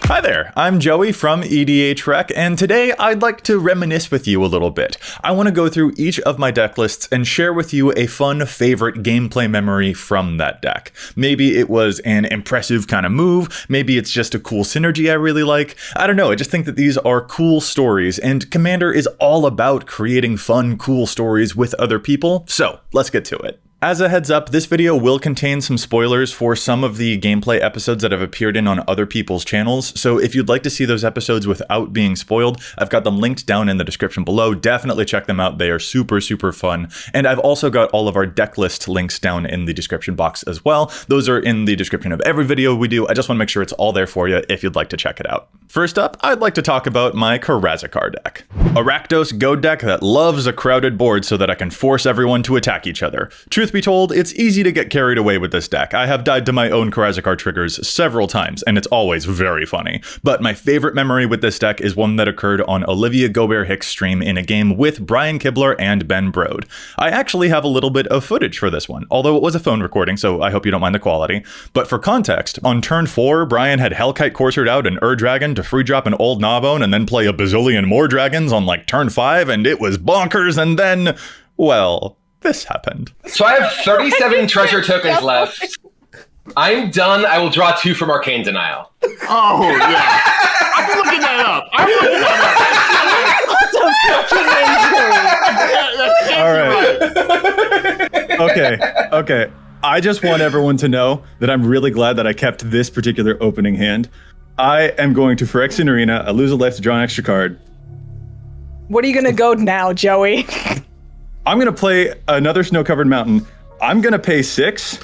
Hi there, I'm Joey from EDH Rec, and today I'd like to reminisce with you a little bit. I want to go through each of my deck lists and share with you a fun favorite gameplay memory from that deck. Maybe it was an impressive kind of move, maybe it's just a cool synergy I really like. I don't know, I just think that these are cool stories, and Commander is all about creating fun, cool stories with other people, so let's get to it. As a heads up, this video will contain some spoilers for some of the gameplay episodes that have appeared in on other people's channels, so if you'd like to see those episodes without being spoiled, I've got them linked down in the description below. Definitely check them out, they are super fun. And I've also got all of our deck list links down in the description box as well. Those are in the description of every video we do. I just want to make sure it's all there for you if you'd like to check it out. First up, I'd like to talk about my Karazakar deck. A Rakdos Goad deck that loves a crowded board so that I can force everyone to attack each other. Truth be told, it's easy to get carried away with this deck. I have died to my own Karazakar triggers several times, and it's always very funny. But my favorite memory with this deck is one that occurred on Olivia Gobert-Hicks' stream in a game with Brian Kibler and Ben Brode. I actually have a little bit of footage for this one, although it was a phone recording, so I hope you don't mind the quality. But for context, on turn 4, Brian had Hellkite Coursered out an Dragon to free drop an old Gnawbone and then play a bazillion more dragons on like turn 5, and it was bonkers, and then, well, this happened. So I have 37 treasure tokens left. I'm done. I will draw 2 from Arcane Denial. Oh, yeah. I'm looking that up. All right. Okay. I just want everyone to know that I'm really glad that I kept this particular opening hand. I am going to Phyrexian Arena. I lose a life to draw an extra card. What are you going to go now, Joey? I'm going to play another snow-covered mountain. I'm going to pay 6.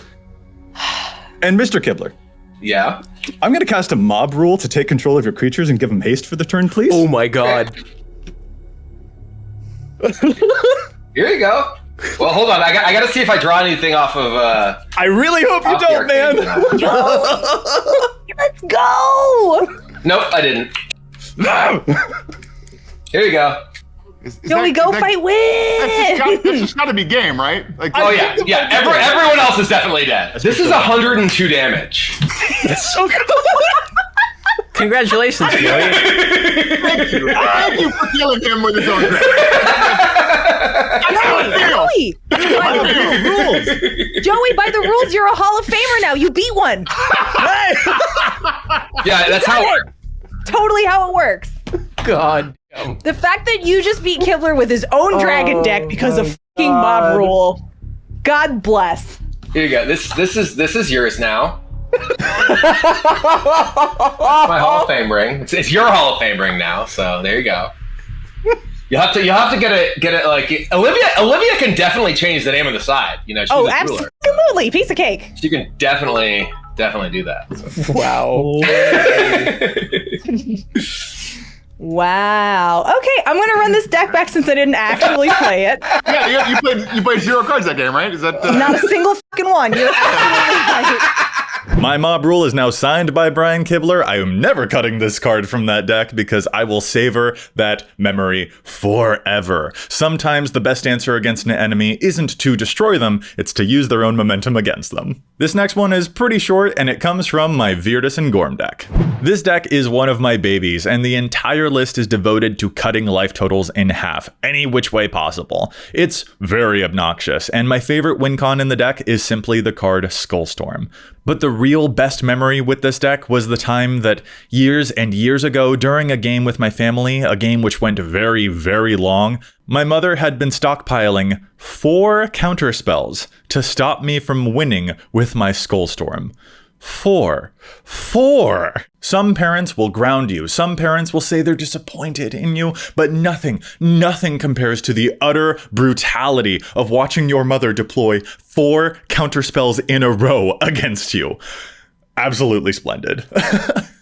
And Mr. Kibler. Yeah? I'm going to cast a mob rule to take control of your creatures and give them haste for the turn, please. Oh my god. Here you go. Well, hold on. I got to see if I draw anything off of... I really hope you don't, man. Let's go! Nope, I didn't. No! Here you go. Joey, go fight win! That's just got to be game, right? Like, Oh, yeah. Yeah, everyone else is definitely dead. This is 102 damage. That's so good. Congratulations, Joey. Thank you. Thank you for killing him with his own dragon. Joey! Joey, by the rules, you're a Hall of Famer now. You beat one. Yeah, that's how it works. Totally how it works. God. The fact that you just beat Kibler with his own dragon deck because of fucking mob rule. God bless. Here you go. This is yours now. It's my Hall of Fame ring. It's your Hall of Fame ring now. So there you go. You have to get it like Olivia can definitely change the name of the side. You know, she's a ruler. Absolutely, piece of cake. She can definitely do that. So. Wow. Wow. Okay, I'm gonna run this deck back since I didn't actually play it. Yeah, you played 0 cards that game, right? Is that Not a single fucking one. You're absolutely right. My mob rule is now signed by Brian Kibler. I am never cutting this card from that deck because I will savor that memory forever. Sometimes the best answer against an enemy isn't to destroy them, it's to use their own momentum against them. This next one is pretty short, and it comes from my Virtus and Gorm deck. This deck is one of my babies, and the entire list is devoted to cutting life totals in half, any which way possible. It's very obnoxious, and my favorite win con in the deck is simply the card Skullstorm. But the real best memory with this deck was the time that years and years ago during a game with my family, a game which went very, very long, my mother had been stockpiling 4 counterspells to stop me from winning with my Skullstorm. 4. Some parents will ground you. Some parents will say they're disappointed in you, but nothing compares to the utter brutality of watching your mother deploy 4 counterspells in a row against you. Absolutely splendid.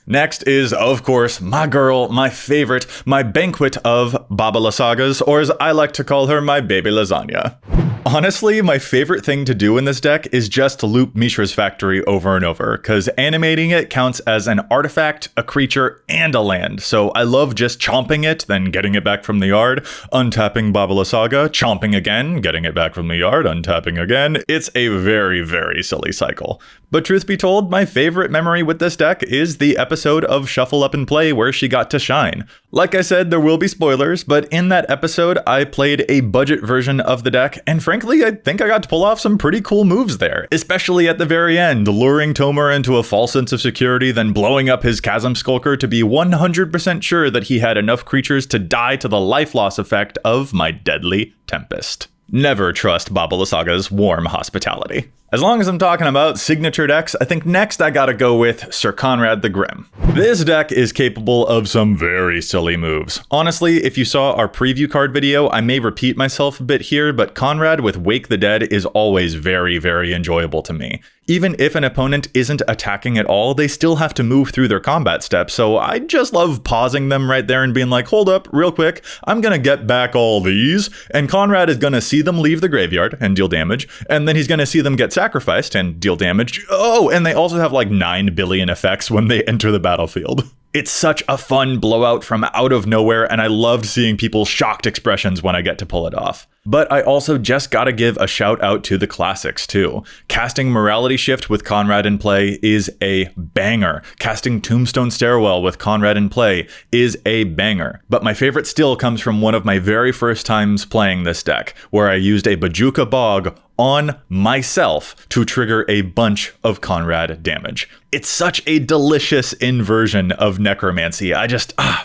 Next is, of course, my girl, my favorite, my banquet of Baba Lasagas, or as I like to call her, my baby Lasagna. Honestly, my favorite thing to do in this deck is just to loop Mishra's Factory over and over, because animating it counts as an artifact, a creature, and a land. So I love just chomping it, then getting it back from the yard, untapping Baba Lasaga, chomping again, getting it back from the yard, untapping again. It's a very, very silly cycle. But truth be told, my favorite memory with this deck is the episode episode of Shuffle Up and Play where she got to shine. Like I said, there will be spoilers, but in that episode, I played a budget version of the deck, and frankly, I think I got to pull off some pretty cool moves there, especially at the very end, luring Tomer into a false sense of security, then blowing up his Chasm Skulker to be 100% sure that he had enough creatures to die to the life loss effect of my Deadly Tempest. Never trust Baba Lasaga's warm hospitality. As long as I'm talking about signature decks, I think next I gotta go with Sir Conrad the Grim. This deck is capable of some very silly moves. Honestly, if you saw our preview card video, I may repeat myself a bit here, but Conrad with Wake the Dead is always very, very enjoyable to me. Even if an opponent isn't attacking at all, they still have to move through their combat steps, so I just love pausing them right there and being like, hold up, real quick, I'm gonna get back all these, and Conrad is gonna see them leave the graveyard and deal damage, and then he's gonna see them get sacrificed and deal damage. Oh, and they also have like 9 billion effects when they enter the battlefield. It's such a fun blowout from out of nowhere, and I loved seeing people's shocked expressions when I get to pull it off. But I also just gotta give a shout out to the classics too. Casting Morality Shift with Conrad in play is a banger. Casting Tombstone Stairwell with Conrad in play is a banger. But my favorite still comes from one of my very first times playing this deck, where I used a Bajuka Bog on myself to trigger a bunch of Conrad damage. It's such a delicious inversion of necromancy.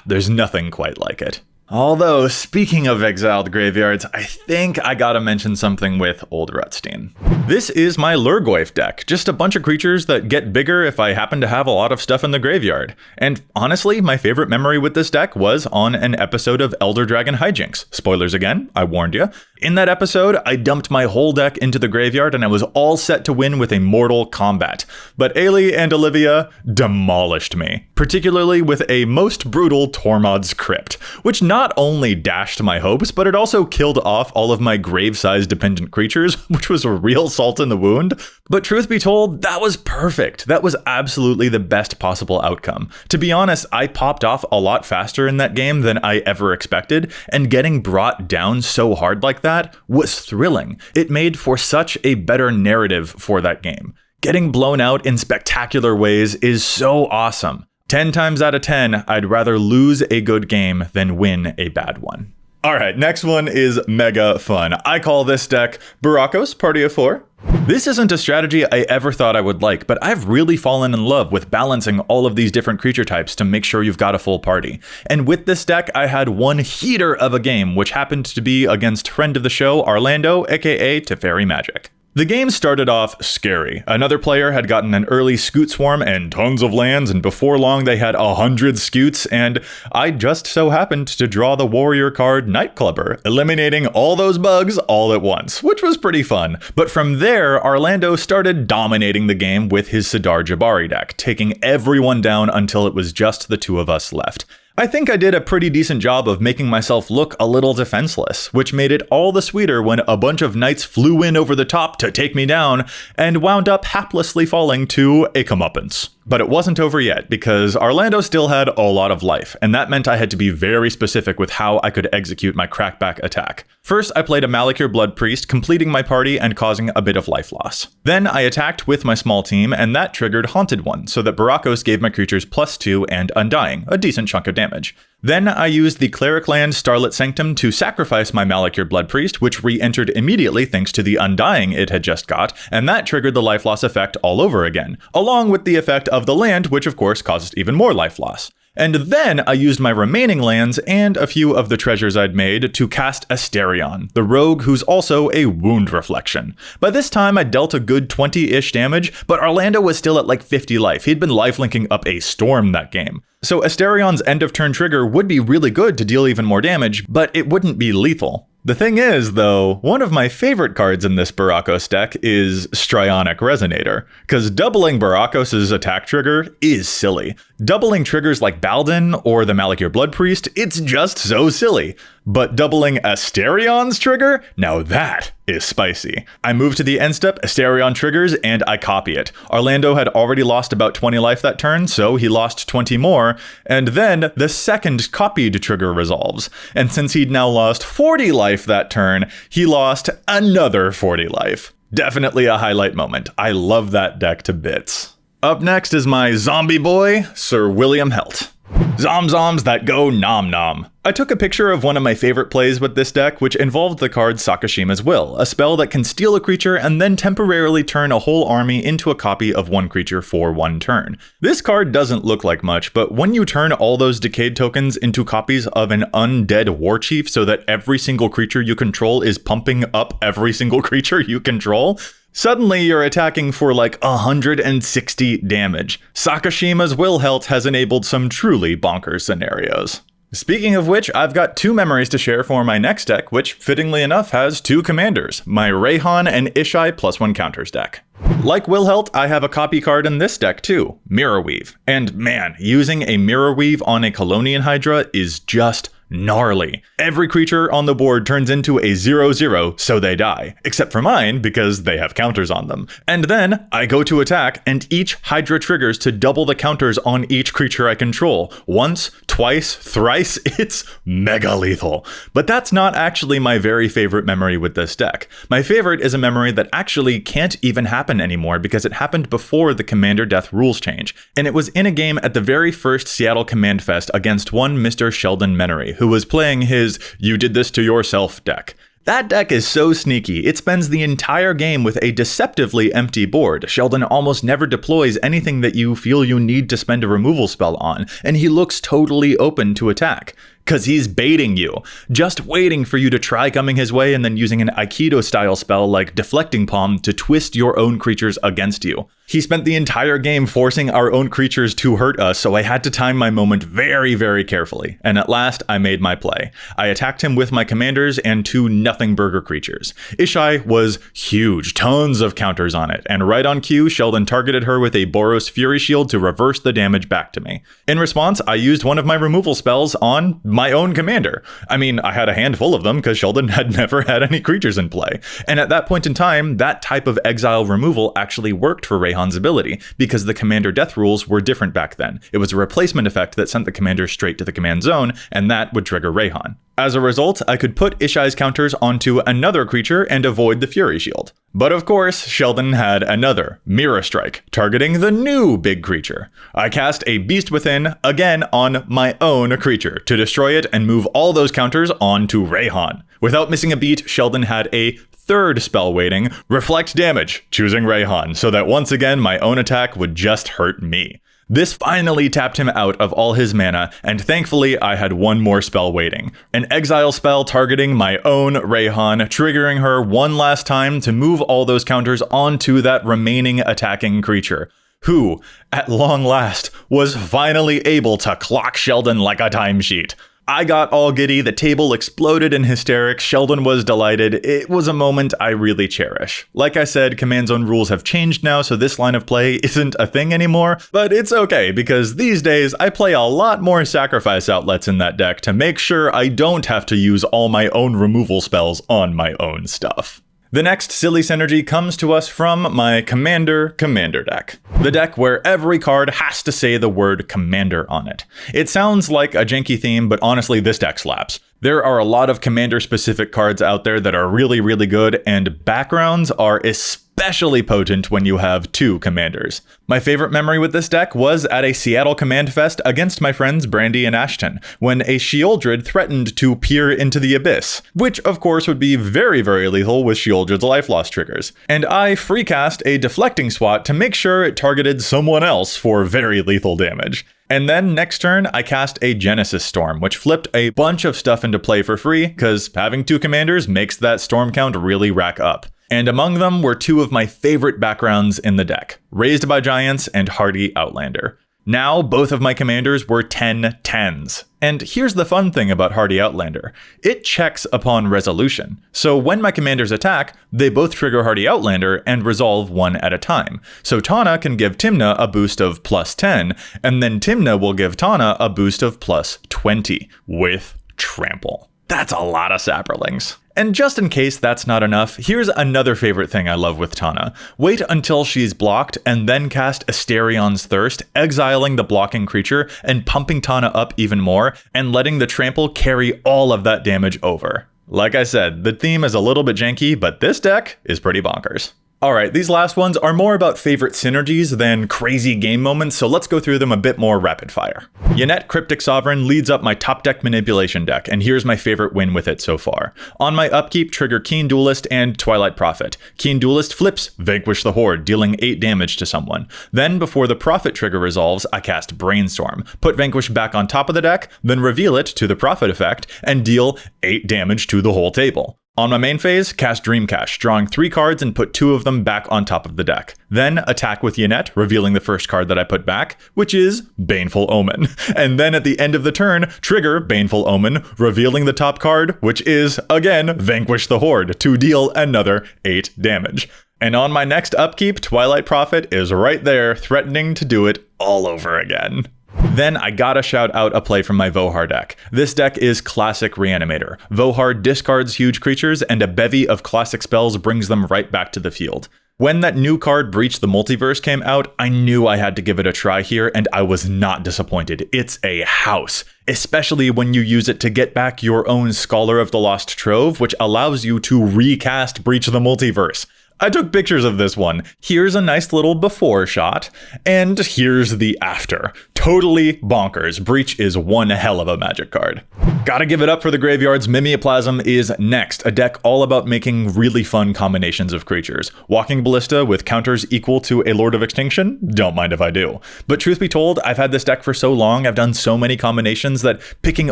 There's nothing quite like it. Although, speaking of exiled graveyards, I think I gotta mention something with Old Rutstein. This is my Lurgoyf deck, just a bunch of creatures that get bigger if I happen to have a lot of stuff in the graveyard. And honestly, my favorite memory with this deck was on an episode of Elder Dragon Hijinks. Spoilers again, I warned you. In that episode, I dumped my whole deck into the graveyard and I was all set to win with a Mortal Kombat. But Ailey and Olivia demolished me, particularly with a most brutal Tormod's Crypt, which not only dashed my hopes, but it also killed off all of my grave-size dependent creatures, which was a real salt in the wound. But truth be told, that was perfect. That was absolutely the best possible outcome. To be honest, I popped off a lot faster in that game than I ever expected, and getting brought down so hard like that was thrilling. It made for such a better narrative for that game. Getting blown out in spectacular ways is so awesome. 10 times out of 10, I'd rather lose a good game than win a bad one. Alright, next one is Megafun. I call this deck Barakos, Party of 4. This isn't a strategy I ever thought I would like, but I've really fallen in love with balancing all of these different creature types to make sure you've got a full party. And with this deck, I had one heater of a game, which happened to be against friend of the show, Orlando, aka Teferi Magic. The game started off scary. Another player had gotten an early Scoot Swarm and tons of lands, and before long they had 100 Scoots, and I just so happened to draw the warrior card Nightclubber, eliminating all those bugs all at once, which was pretty fun. But from there, Orlando started dominating the game with his Sidar Jabari deck, taking everyone down until it was just the two of us left. I think I did a pretty decent job of making myself look a little defenseless, which made it all the sweeter when a bunch of knights flew in over the top to take me down and wound up haplessly falling to a comeuppance. But it wasn't over yet, because Orlando still had a lot of life, and that meant I had to be very specific with how I could execute my crackback attack. First, I played a Malakir Blood Priest, completing my party and causing a bit of life loss. Then I attacked with my small team, and that triggered Haunted One, so that Barakos gave my creatures +2 and Undying, a decent chunk of damage. Then I used the Cleric land Starlit Sanctum to sacrifice my Malakir Blood Priest, which re-entered immediately thanks to the Undying it had just got, and that triggered the life loss effect all over again, along with the effect of the land, which of course caused even more life loss. And then I used my remaining lands and a few of the treasures I'd made to cast Asterion, the rogue who's also a wound reflection. By this time I dealt a good 20-ish damage, but Orlando was still at like 50 life. He'd been lifelinking up a storm that game. So Asterion's end of turn trigger would be really good to deal even more damage, but it wouldn't be lethal. The thing is, though, one of my favorite cards in this Barakos deck is Strionic Resonator, because doubling Barakos' attack trigger is silly. Doubling triggers like Baldin or the Malakir Blood Priest, it's just so silly. But doubling Asterion's trigger? Now that is spicy. I move to the end step, Asterion triggers, and I copy it. Orlando had already lost about 20 life that turn, so he lost 20 more, and then the second copied trigger resolves. And since he'd now lost 40 life that turn, he lost another 40 life. Definitely a highlight moment. I love that deck to bits. Up next is my zombie boy, Sir William Helt. Zomzoms that go nom nom. I took a picture of one of my favorite plays with this deck, which involved the card Sakashima's Will, a spell that can steal a creature and then temporarily turn a whole army into a copy of one creature for one turn. This card doesn't look like much, but when you turn all those decayed tokens into copies of an undead war chief so that every single creature you control is pumping up every single creature you control, suddenly you're attacking for like 160 damage. Sakashima's Will Helt has enabled some truly bonkers scenarios. Speaking of which, I've got 2 memories to share for my next deck, which fittingly enough has 2 commanders, my Rayhan and Ishai +1 counters deck. Like Will Helt, I have a copy card in this deck too, Mirror Weave. And man, using a Mirror Weave on a Colonian Hydra is just gnarly. Every creature on the board turns into a 0/0, so they die. Except for mine, because they have counters on them. And then, I go to attack, and each Hydra triggers to double the counters on each creature I control. Once, twice, thrice, it's mega lethal. But that's not actually my very favorite memory with this deck. My favorite is a memory that actually can't even happen anymore because it happened before the Commander Death rules change. And it was in a game at the very first Seattle Command Fest against one Mr. Sheldon Menery, who was playing his "You Did This to Yourself" deck. That deck is so sneaky, it spends the entire game with a deceptively empty board. Sheldon almost never deploys anything that you feel you need to spend a removal spell on, and he looks totally open to attack. Cause he's baiting you, just waiting for you to try coming his way and then using an Aikido-style spell like Deflecting Palm to twist your own creatures against you. He spent the entire game forcing our own creatures to hurt us, so I had to time my moment very, very carefully. And at last, I made my play. I attacked him with my commanders and 2 nothing burger creatures. Ishai was huge, tons of counters on it, and right on cue, Sheldon targeted her with a Boros Fury Shield to reverse the damage back to me. In response, I used one of my removal spells on my own commander. I mean, I had a handful of them because Sheldon had never had any creatures in play. And at that point in time, that type of exile removal actually worked for Rayhan's ability because the Commander Death rules were different back then. It was a replacement effect that sent the commander straight to the command zone, and that would trigger Rayhan. As a result, I could put Ishai's counters onto another creature and avoid the Fury Shield. But of course, Sheldon had another Mirror Strike, targeting the new big creature. I cast a Beast Within, again on my own creature, to destroy it and move all those counters onto Rayhan. Without missing a beat, Sheldon had a third spell waiting, Reflect Damage, choosing Rayhan, so that once again my own attack would just hurt me. This finally tapped him out of all his mana, and thankfully I had one more spell waiting. An exile spell targeting my own Rayhan, triggering her one last time to move all those counters onto that remaining attacking creature, who, at long last, was finally able to clock Sheldon like a timesheet. I got all giddy, the table exploded in hysterics, Sheldon was delighted. It was a moment I really cherish. Like I said, command zone rules have changed now, so this line of play isn't a thing anymore, but it's okay, because these days I play a lot more sacrifice outlets in that deck to make sure I don't have to use all my own removal spells on my own stuff. The next silly synergy comes to us from my Commander deck. The deck where every card has to say the word Commander on it. It sounds like a janky theme, but honestly, this deck slaps. There are a lot of Commander-specific cards out there that are really, really good, and backgrounds are especially potent when you have 2 commanders. My favorite memory with this deck was at a Seattle Command Fest against my friends Brandy and Ashton, when a Sheoldred threatened to peer into the abyss, which of course would be very, very lethal with Sheoldred's life loss triggers. And I freecast a Deflecting Swat to make sure it targeted someone else for very lethal damage. And then next turn, I cast a Genesis Storm, which flipped a bunch of stuff into play for free, because having 2 commanders makes that storm count really rack up. And among them were 2 of my favorite backgrounds in the deck, Raised by Giants and Hardy Outlander. Now, both of my commanders were 10/10s. And here's the fun thing about Hardy Outlander. It checks upon resolution. So when my commanders attack, they both trigger Hardy Outlander and resolve one at a time. So Tana can give Timna a boost of +10, and then Timna will give Tana a boost of +20 with Trample. That's a lot of saprolings. And just in case that's not enough, here's another favorite thing I love with Tana. Wait until she's blocked and then cast Asterion's Thirst, exiling the blocking creature and pumping Tana up even more, and letting the trample carry all of that damage over. Like I said, the theme is a little bit janky, but this deck is pretty bonkers. Alright, these last ones are more about favorite synergies than crazy game moments, so let's go through them a bit more rapid fire. Yannette Cryptic Sovereign leads up my top deck manipulation deck, and here's my favorite win with it so far. On my upkeep, trigger Keen Duelist and Twilight Prophet. Keen Duelist flips Vanquish the Horde, dealing 8 damage to someone. Then, before the Prophet trigger resolves, I cast Brainstorm, put Vanquish back on top of the deck, then reveal it to the Prophet effect, and deal 8 damage to the whole table. On my main phase, cast Dreamcash, drawing 3 cards and put 2 of them back on top of the deck. Then attack with Yannette, revealing the first card that I put back, which is Baneful Omen. And then at the end of the turn, trigger Baneful Omen, revealing the top card, which is, again, Vanquish the Horde, to deal another 8 damage. And on my next upkeep, Twilight Prophet is right there, threatening to do it all over again. Then I gotta shout out a play from my Vohar deck. This deck is Classic Reanimator. Vohar discards huge creatures, and a bevy of classic spells brings them right back to the field. When that new card Breach the Multiverse came out, I knew I had to give it a try here, and I was not disappointed. It's a house, especially when you use it to get back your own Scholar of the Lost Trove, which allows you to recast Breach the Multiverse. I took pictures of this one. Here's a nice little before shot, and here's the after. Totally bonkers. Breach is one hell of a Magic card. Gotta give it up for the graveyards. Mimeoplasm is next, a deck all about making really fun combinations of creatures. Walking Ballista with counters equal to a Lord of Extinction? Don't mind if I do. But truth be told, I've had this deck for so long, I've done so many combinations that picking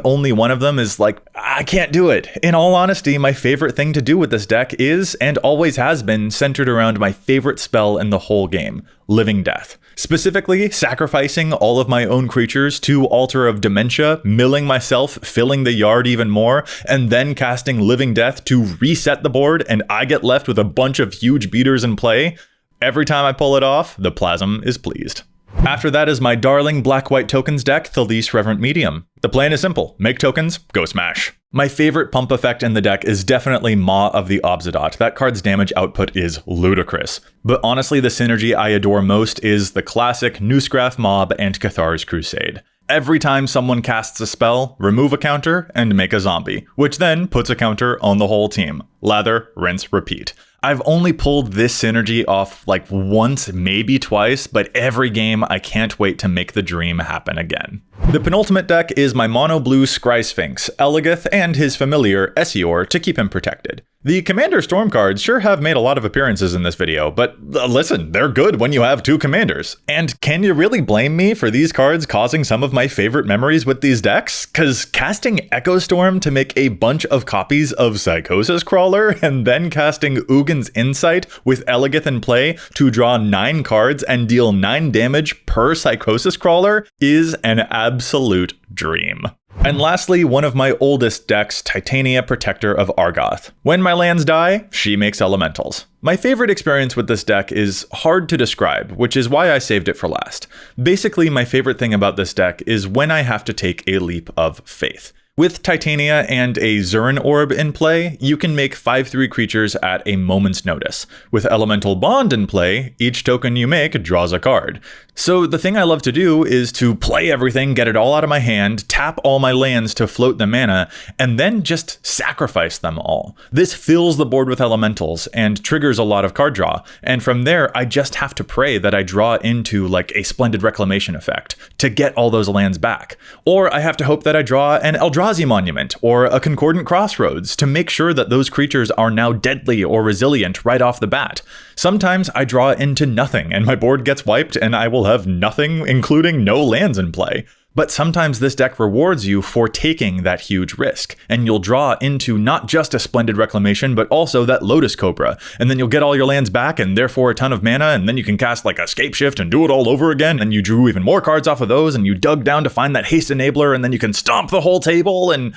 only one of them is like, I can't do it. In all honesty, my favorite thing to do with this deck is, and always has been, centered around my favorite spell in the whole game, Living Death. Specifically, sacrificing all of my own creatures to Altar of Dementia, milling myself, filling the yard even more, and then casting Living Death to reset the board, and I get left with a bunch of huge beaters in play. Every time I pull it off, the Plasm is pleased. After that is my darling black-white tokens deck, Thalice Reverent Medium. The plan is simple. Make tokens, go smash. My favorite pump effect in the deck is definitely Maw of the Obsidian. That card's damage output is ludicrous. But honestly, the synergy I adore most is the classic Newsgraph Mob and Cathar's Crusade. Every time someone casts a spell, remove a counter and make a zombie, which then puts a counter on the whole team. Lather, rinse, repeat. I've only pulled this synergy off like once, maybe twice, but every game I can't wait to make the dream happen again. The penultimate deck is my mono blue Scry Sphinx, Eligeth, and his familiar Essior to keep him protected. The Commander Stormcards sure have made a lot of appearances in this video, but listen, they're good when you have 2 commanders. And can you really blame me for these cards causing some of my favorite memories with these decks? Cause casting Echo Storm to make a bunch of copies of Psychosis Crawler, and then casting Ugin's Insight with Eligeth in play to draw 9 cards and deal 9 damage per Psychosis Crawler is an absolute dream. And lastly, one of my oldest decks, Titania Protector of Argoth. When my lands die, she makes elementals. My favorite experience with this deck is hard to describe, which is why I saved it for last. Basically, my favorite thing about this deck is when I have to take a leap of faith. With Titania and a Zurin Orb in play, you can make 5/3 creatures at a moment's notice. With Elemental Bond in play, each token you make draws a card. So the thing I love to do is to play everything, get it all out of my hand, tap all my lands to float the mana, and then just sacrifice them all. This fills the board with elementals and triggers a lot of card draw, and from there I just have to pray that I draw into like a Splendid Reclamation effect to get all those lands back. Or I have to hope that I draw an Eldrazi Monument or a Concordant Crossroads to make sure that those creatures are now deadly or resilient right off the bat. Sometimes I draw into nothing and my board gets wiped and I will have nothing, including no lands in play. But sometimes this deck rewards you for taking that huge risk, and you'll draw into not just a Splendid Reclamation, but also that Lotus Cobra, and then you'll get all your lands back and therefore a ton of mana, and then you can cast like a Scapeshift and do it all over again, and you drew even more cards off of those, and you dug down to find that Haste Enabler, and then you can stomp the whole table, and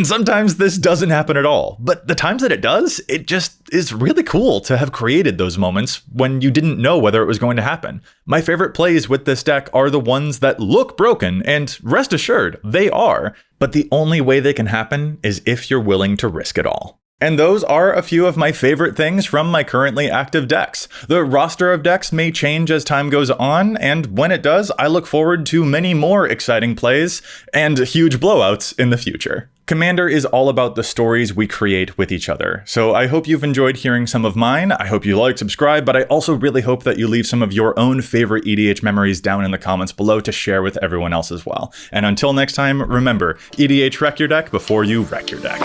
sometimes this doesn't happen at all. But the times that it does, it just is really cool to have created those moments when you didn't know whether it was going to happen. My favorite plays with this deck are the ones that look broken, and rest assured, they are. But the only way they can happen is if you're willing to risk it all. And those are a few of my favorite things from my currently active decks. The roster of decks may change as time goes on, and when it does, I look forward to many more exciting plays and huge blowouts in the future. Commander is all about the stories we create with each other. So I hope you've enjoyed hearing some of mine. I hope you like, subscribe, but I also really hope that you leave some of your own favorite EDH memories down in the comments below to share with everyone else as well. And until next time, remember, EDH wreck your deck before you wreck your deck.